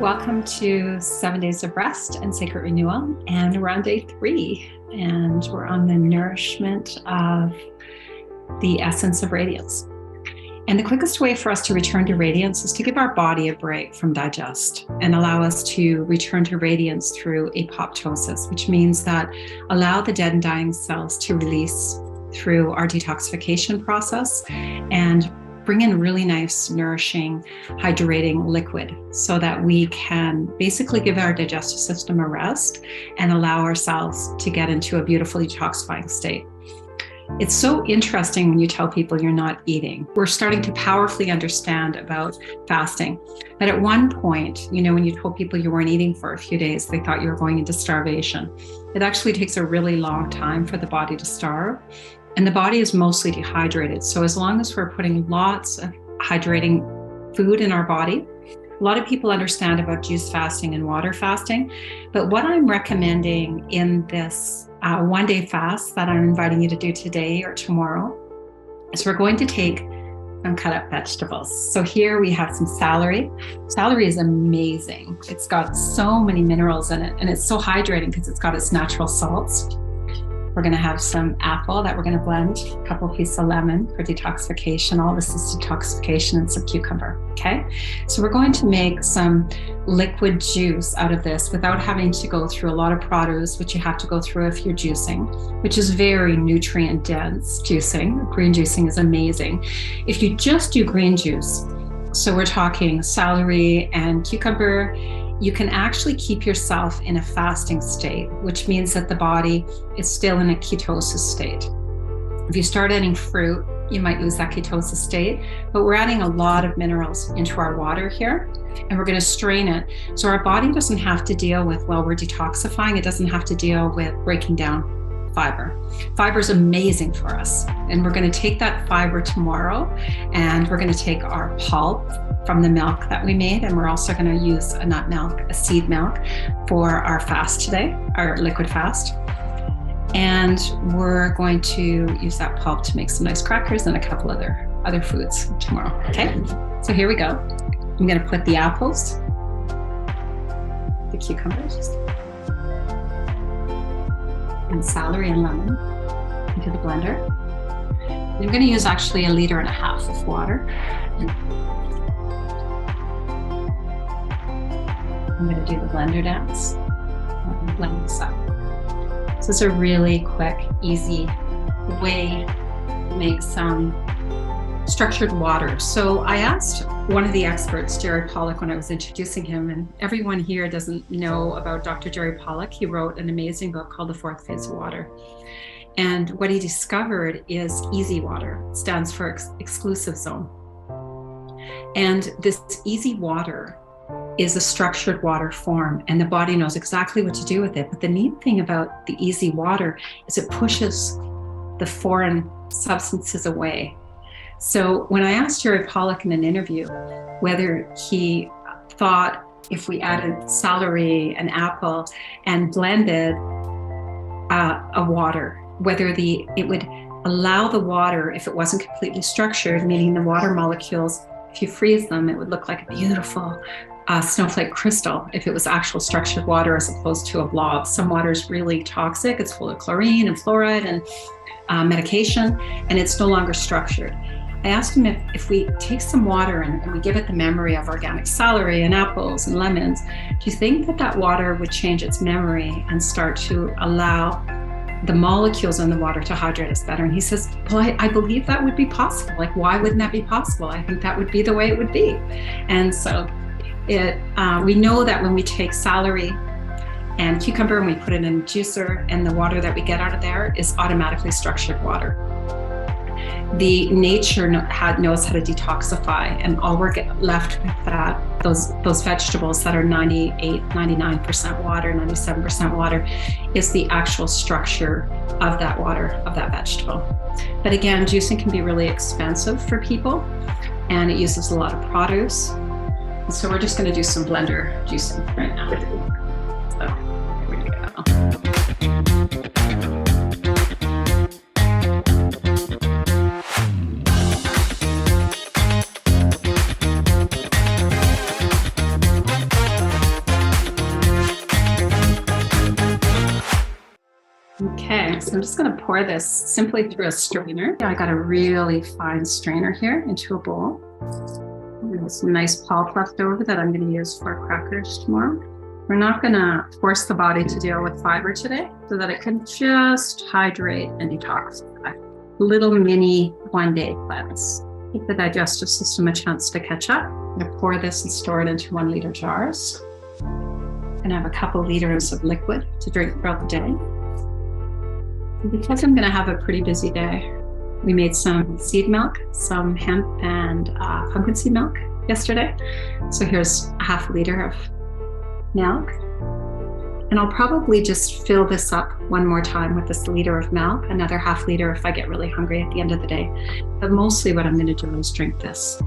welcome to 7 Days of Rest and Sacred Renewal. And we're on day 3, and we're on the nourishment of the essence of radiance. And the quickest way for us to return to radiance is to give our body a break from digest and allow us to return to radiance through apoptosis, which means that allow the dead and dying cells to release through our detoxification process and bring in really nice, nourishing, hydrating liquid so that we can basically give our digestive system a rest and allow ourselves to get into a beautiful detoxifying state. It's so interesting when you tell people you're not eating. We're starting to powerfully understand about fasting. But at one point, when you told people you weren't eating for a few days, they thought you were going into starvation. It actually takes a really long time for the body to starve. And the body is mostly dehydrated. So as long as we're putting lots of hydrating food in our body, a lot of people understand about juice fasting and water fasting. But what I'm recommending in this 1-day fast that I'm inviting you to do today or tomorrow is we're going to take some cut up vegetables. So here we have some celery. Celery is amazing. It's got so many minerals in it, and it's so hydrating because it's got its natural salts. We're going to have some apple that we're going to blend, a couple pieces of lemon for detoxification. All this is detoxification, and some cucumber, okay? So we're going to make some liquid juice out of this without having to go through a lot of produce, which you have to go through if you're juicing, which is very nutrient dense juicing. Green juicing is amazing. If you just do green juice, so we're talking celery and cucumber, you can actually keep yourself in a fasting state, which means that the body is still in a ketosis state. If you start adding fruit, you might lose that ketosis state, but we're adding a lot of minerals into our water here, and we're going to strain it. So our body doesn't have to deal with, while we're detoxifying, it doesn't have to deal with breaking down fiber. Fiber is amazing for us. And we're going to take that fiber tomorrow, and we're going to take our pulp from the milk that we made, and we're also going to use a nut milk, a seed milk, for our fast today, our liquid fast. And we're going to use that pulp to make some nice crackers and a couple other foods tomorrow. Okay, so here we go. I'm going to put the apples, the cucumbers, and celery and lemon into the blender. I'm going to use actually 1.5 liters of water. I'm going to do the blender dance and blend this up. So it's a really quick, easy way to make some structured water. So I asked one of the experts, Jerry Pollack, when I was introducing him, and everyone here doesn't know about Dr. Jerry Pollack. He wrote an amazing book called The Fourth Phase of Water. And what he discovered is easy water. It stands for exclusive zone. And this easy water is a structured water form, and the body knows exactly what to do with it. But the neat thing about the easy water is it pushes the foreign substances away. So when I asked Jerry Pollack in an interview whether he thought if we added celery and apple and blended a water, whether it would allow the water, if it wasn't completely structured, meaning the water molecules, if you freeze them, it would look like a beautiful snowflake crystal if it was actual structured water as opposed to a blob. Some water is really toxic. It's full of chlorine and fluoride and medication, and it's no longer structured. I asked him if we take some water and we give it the memory of organic celery and apples and lemons, do you think that water would change its memory and start to allow the molecules in the water to hydrate us better? And he says, well, I believe that would be possible. Like, why wouldn't that be possible? I think that would be the way it would be. And so we know that when we take celery and cucumber and we put it in a juicer, and the water that we get out of there is automatically structured water. The nature knows how to detoxify, and all we're left with those vegetables that are 98, 99% water, 97% water, is the actual structure of that water, of that vegetable. But again, juicing can be really expensive for people, and it uses a lot of produce. And so we're just going to do some blender juicing right now. So here we go. I'm just going to pour this simply through a strainer. I got a really fine strainer here into a bowl. There's some nice pulp left over that I'm going to use for crackers tomorrow. We're not going to force the body to deal with fiber today so that it can just hydrate and detoxify. Little mini one-day cleanse. Give the digestive system a chance to catch up. I'm going to pour this and store it into 1 liter jars. I'm going to have a couple liters of liquid to drink throughout the day. And because I'm going to have a pretty busy day, we made some seed milk, some hemp and pumpkin seed milk yesterday. So here's a half liter of milk. And I'll probably just fill this up one more time with this liter of milk, another half liter if I get really hungry at the end of the day. But mostly what I'm going to do is drink this.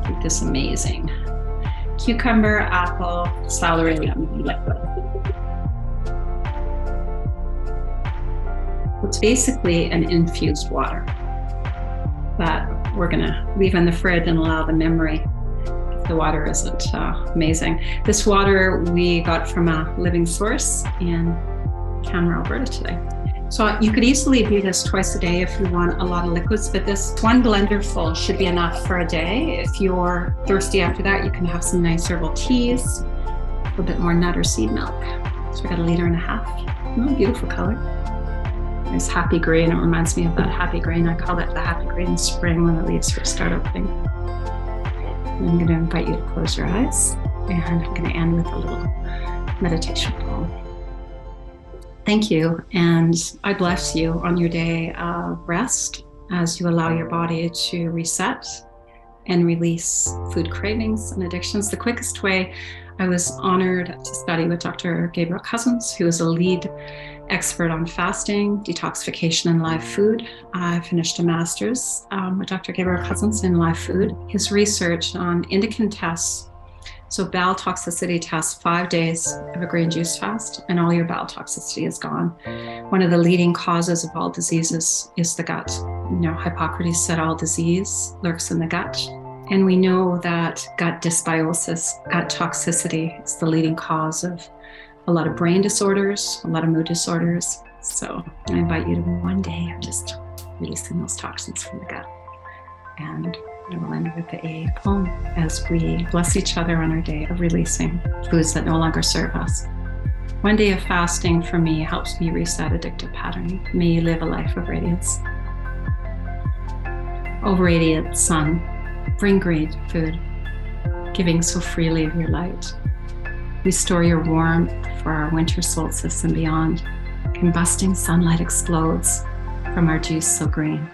Drink this amazing cucumber, apple, celery liquid. It's basically an infused water that we're going to leave in the fridge and allow the memory if the water isn't amazing. This water we got from a living source in Canmore, Alberta today. So you could easily do this twice a day if you want a lot of liquids, but this 1 blender full should be enough for a day. If you're thirsty after that, you can have some nice herbal teas, a little bit more nut or seed milk. So we got 1.5 liters. Oh, beautiful color. Nice happy green. It reminds me of that happy green. I call it the happy green spring when the leaves first start opening. And I'm going to invite you to close your eyes, and I'm going to end with a little meditation poem. Thank you, and I bless you on your day of rest as you allow your body to reset and release food cravings and addictions. The quickest way, I was honored to study with Dr. Gabriel Cousins, who is a lead expert on fasting, detoxification, and live food. I finished a master's with Dr. Gabriel Cousins in live food. His research on indican tests, so bowel toxicity tests, 5 days of a green juice fast, and all your bowel toxicity is gone. One of the leading causes of all diseases is the gut. Hippocrates said all disease lurks in the gut. And we know that gut dysbiosis, gut toxicity is the leading cause of a lot of brain disorders, a lot of mood disorders. So I invite you to one day of just releasing those toxins from the gut. And I will end with a poem as we bless each other on our day of releasing foods that no longer serve us. One day of fasting for me helps me reset addictive pattern. May you live a life of radiance. O radiant sun, bring green food, giving so freely of your light. Restore your warmth for our winter solstice and beyond. Combusting sunlight explodes from our juice so green,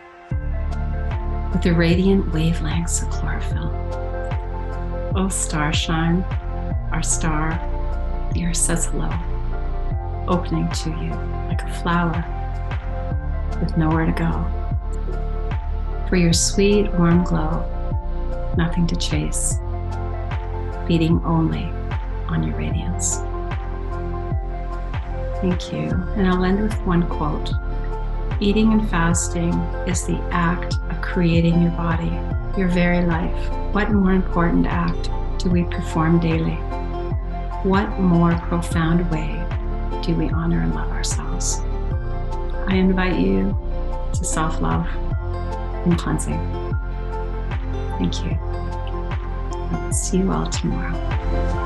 with the radiant wavelengths of chlorophyll. O starshine, our star, the earth says hello, opening to you like a flower with nowhere to go. For your sweet, warm glow, nothing to chase, feeding only on your radiance. Thank you. And I'll end with one quote. Eating and fasting is the act of creating your body, your very life. What more important act do we perform daily? What more profound way do we honor and love ourselves? I invite you to self-love and cleansing. Thank you. I'll see you all tomorrow.